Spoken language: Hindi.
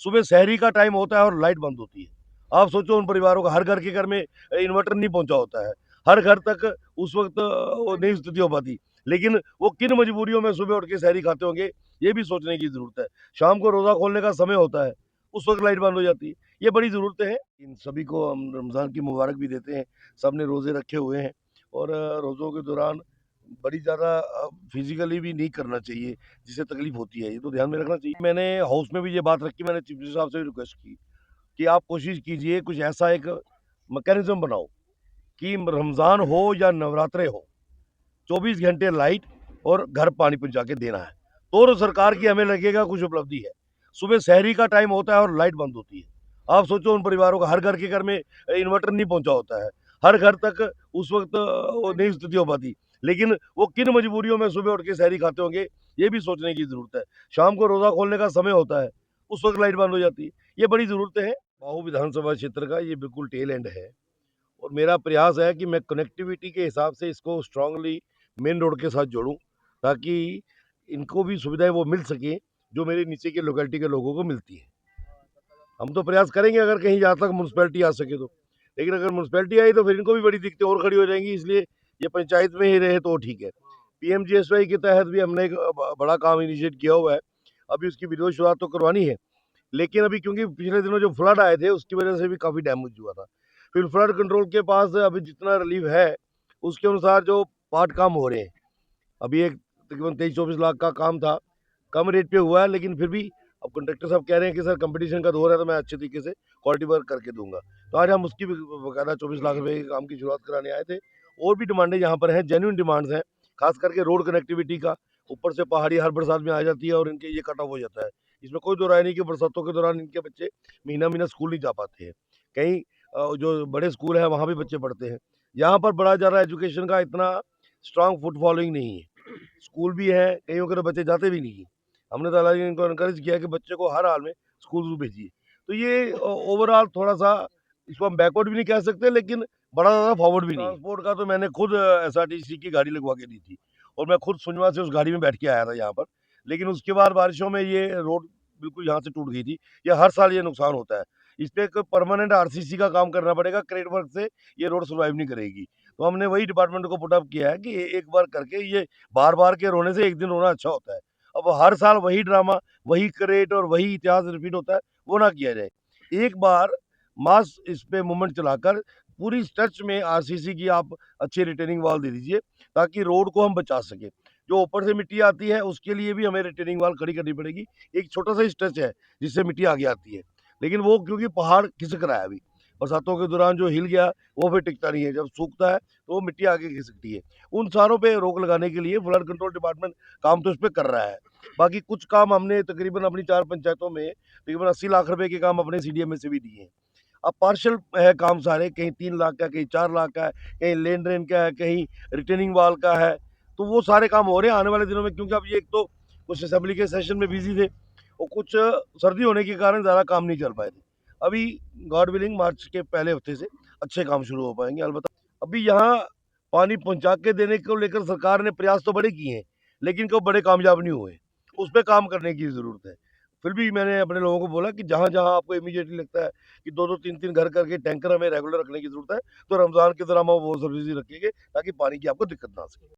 सुबह सहरी का टाइम होता है और लाइट बंद होती है। आप सोचो उन परिवारों का, हर घर के घर में इन्वर्टर नहीं पहुँचा होता है। हर घर तक उस वक़्त वो नहीं स्थिति हो पाती। लेकिन वो किन मजबूरियों में सुबह उठ के सहरी खाते होंगे, ये भी सोचने की ज़रूरत है। शाम को रोज़ा खोलने का समय होता है, उस वक़्त लाइट बंद हो जाती है। ये बड़ी ज़रूरतें हैं। इन सभी को हम रमज़ान की मुबारक भी देते हैं। सबने रोज़े रखे हुए हैं और रोज़ों के दौरान बड़ी ज़्यादा फिज़िकली भी नहीं करना चाहिए, जिससे तकलीफ़ होती है। ये तो ध्यान में रखना चाहिए। मैंने हाउस में भी ये बात रखी, मैंने चीफ मिनिस्टर साहब से भी रिक्वेस्ट की कि आप कोशिश कीजिए कुछ ऐसा एक मैकेनिज़्म बनाओ कि रमज़ान हो या नवरात्रे हो, 24 घंटे लाइट और घर पानी पहुँचा के देना है। तो सरकार की हमें लगेगा कुछ उपलब्धि है। सुबह सहरी का टाइम होता है और लाइट बंद होती है। आप सोचो उन परिवारों का, हर घर के घर में इन्वर्टर नहीं पहुँचा होता है। हर घर तक उस वक़्त वो नहीं स्थिति हो पाती। लेकिन वो किन मजबूरियों में सुबह उठ के सहरी खाते होंगे, ये भी सोचने की ज़रूरत है। शाम को रोज़ा खोलने का समय होता है, उस वक़्त लाइट बंद हो जाती है। ये बड़ी ज़रूरतें हैं। मऊ विधानसभा क्षेत्र का ये बिल्कुल टेल एंड है। और मेरा प्रयास है कि मैं कनेक्टिविटी के हिसाब से इसको स्ट्रांगली मेन रोड के साथ जोड़ूँ, ताकि इनको भी सुविधाएँ वो मिल सकें, जो मेरे नीचे के लोकेलिटी के लोगों को मिलती हैं। हम तो प्रयास करेंगे अगर कहीं जहाँ तक म्युनिसिपैलिटी आ सके तो। लेकिन अगर म्युनिसिपैलिटी आई तो फिर इनको भी बड़ी दिक्कतें और खड़ी हो जाएँगी, इसलिए ये पंचायत में ही रहे तो ठीक है। पीएमजीएसवाई के तहत भी हमने एक बड़ा काम इनिशिएट किया हुआ है। अभी उसकी विधिवत शुरुआत तो करवानी है। लेकिन अभी क्योंकि पिछले दिनों जो फ्लड आए थे, उसकी वजह से भी काफ़ी डैमेज हुआ था। फिर फ्लड कंट्रोल के पास अभी जितना रिलीफ है, उसके अनुसार जो पार्ट काम हो रहे हैं। अभी एक तकरीबन 23-24 लाख का काम था, कम रेट पे हुआ है, लेकिन फिर भी अब कॉन्ट्रैक्टर साहब कह रहे हैं कि सर कंपटीशन का दौर है, तो मैं अच्छे तरीके से क्वालिटी वर्क करके दूँगा। तो आज हम उसकी भी बकायदा 24 लाख रुपए के काम की शुरुआत कराने आए थे। और भी डिमांडें यहाँ पर हैं, जेन्युइन डिमांड्स हैं, खास करके रोड कनेक्टिविटी का। ऊपर से पहाड़ी हर बरसात में आ जाती है और इनके ये कट ऑफ हो जाता है। इसमें कोई दो राय नहीं कि बरसातों के दौरान इनके बच्चे महीना-महीना स्कूल नहीं जा पाते हैं। कहीं जो बड़े स्कूल हैं, वहाँ भी बच्चे पढ़ते हैं। यहाँ पर बड़ा ज़्यादा एजुकेशन का इतना स्ट्रॉन्ग फुट फॉलोइंग नहीं है। स्कूल भी है, कईयों के तो बच्चे जाते भी नहीं हैं। हमने तो हालाँकि इनको एनकरेज किया है कि बच्चे को हर हाल में स्कूल ज़रूर भेजिए। तो ये ओवरऑल थोड़ा-सा इसको हम बैकवर्ड भी नहीं कह सकते, लेकिन बड़ा ज़्यादा फॉरवर्ड भी नहीं है। ट्रांसपोर्ट का तो मैंने खुद एसआरटीसी की गाड़ी लगवा के दी थी और मैं खुद सुनवा से उस गाड़ी में बैठ के आया था यहाँ पर। लेकिन उसके बाद बारिशों में ये रोड बिल्कुल यहाँ से टूट गई थी। ये हर साल ये नुकसान होता है। इस पे एक परमानेंट आरसीसी का काम करना पड़ेगा, क्रेन वर्क से ये रोड सर्वाइव नहीं करेगी। तो हमने वही डिपार्टमेंट को पुट अप किया है कि एक बार करके ये बार-बार के रोने से एक दिन रोना अच्छा होता है। अब हर साल वही ड्रामा, वही क्रेट और वही इतिहास रिपीट होता है, वो ना किया जाए। एक बार मास इस पे मूवमेंट चलाकर पूरी स्ट्रेच में आरसीसी की आप अच्छी रिटेनिंग वॉल दे दीजिए, ताकि रोड को हम बचा सकें। जो ऊपर से मिट्टी आती है, उसके लिए भी हमें रिटेनिंग वॉल खड़ी करनी पड़ेगी। एक छोटा-सा ही स्ट्रेच है, जिससे मिट्टी आगे आती है। लेकिन वो क्योंकि पहाड़ खिसक रहा है अभी, बरसातों के दौरान जो हिल गया, वो फिर टिकता नहीं है। जब सूखता है, तो वो मिट्टी आगे खिसकती है। उन सारों पे रोक लगाने के लिए फ्लड कंट्रोल डिपार्टमेंट काम तो इस पे कर रहा है। बाकी कुछ काम हमने तकरीबन अपनी 4 पंचायतों में तकरीबन 80 लाख रुपए के काम अपने सीडीएम से भी दिए हैं। अब पार्शियल है काम सारे, कहीं 3 लाख का, कहीं 4 लाख का है, कहीं लेन ड्रेन का है, कहीं रिटेनिंग वॉल का है। तो वो सारे काम हो रहे हैं आने वाले दिनों में, क्योंकि अब ये एक तो कुछ असेंबली के सेशन में बिज़ी थे और कुछ सर्दी होने के कारण ज़्यादा काम नहीं चल पाए थे। अभी गॉड विलिंग मार्च के पहले हफ्ते से अच्छे काम शुरू हो पाएँगे। अलबत्ता अभी यहाँ पानी पहुँचा के देने को लेकर सरकार ने प्रयास तो बड़े किए हैं, लेकिन वो बड़े कामयाब नहीं हुए। उस पे काम करने की ज़रूरत है। फिर भी मैंने अपने लोगों को बोला कि जहाँ-जहाँ आपको इमीडिएटली लगता है कि 2-2 3-3 घर करके टैंकर हमें रेगुलर रखने की ज़रूरत है, तो रमज़ान के दौरान हम वो सर्विस भी रखेंगे, ताकि पानी की आपको दिक्कत ना आ सके।